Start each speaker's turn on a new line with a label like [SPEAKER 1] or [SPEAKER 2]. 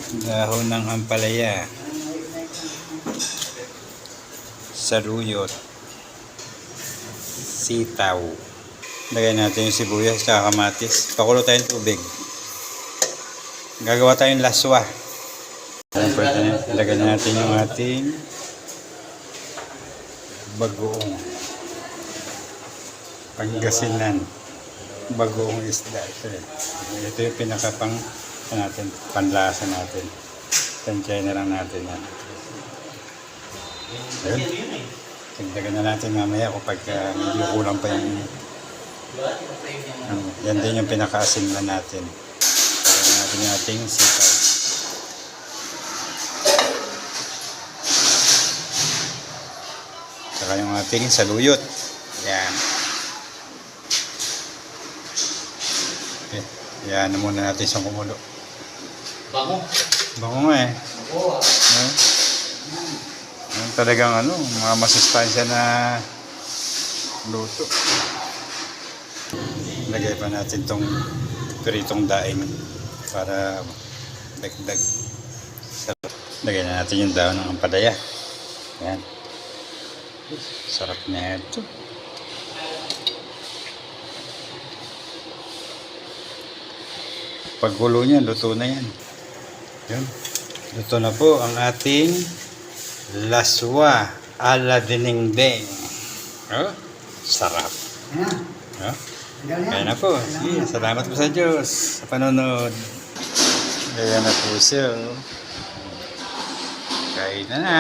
[SPEAKER 1] Dahon ng ampalaya, saruyot, sitaw. Lagyan natin yung sibuyas at kamatis. Pakulo tayong tubig. Gagawa tayong laswa. Lagyan natin yung ating bagoong Pangasinan. Bagoong isda. Ito yung pinakapang natin, panlasa natin. Tansyahin na lang natin yan. Ayun. Tigdagan na natin mamaya kapag medyo kulang pa yung yan din yung pinakaasim na natin. Lagyan natin yung ating sitaw. Saka yung ating saluyot. Yan. Okay. Yan na muna natin sa kumulo.
[SPEAKER 2] Bango.
[SPEAKER 1] Bango nga eh. Yan talagang mga masustansya na luto. Lagay pa natin tong piritong daing para dagdag. Lagay na natin yung dahon ng ampalaya. Yan. Sarap na ito. Paggulo niya, luto na yan. Yun. Luto na po ang ating laswa ala dinengdeng. Oh, sarap. Oh. Kaya na po. Sige, salamat po sa Diyos sa panonood. Kaya na po siya. Kain na na.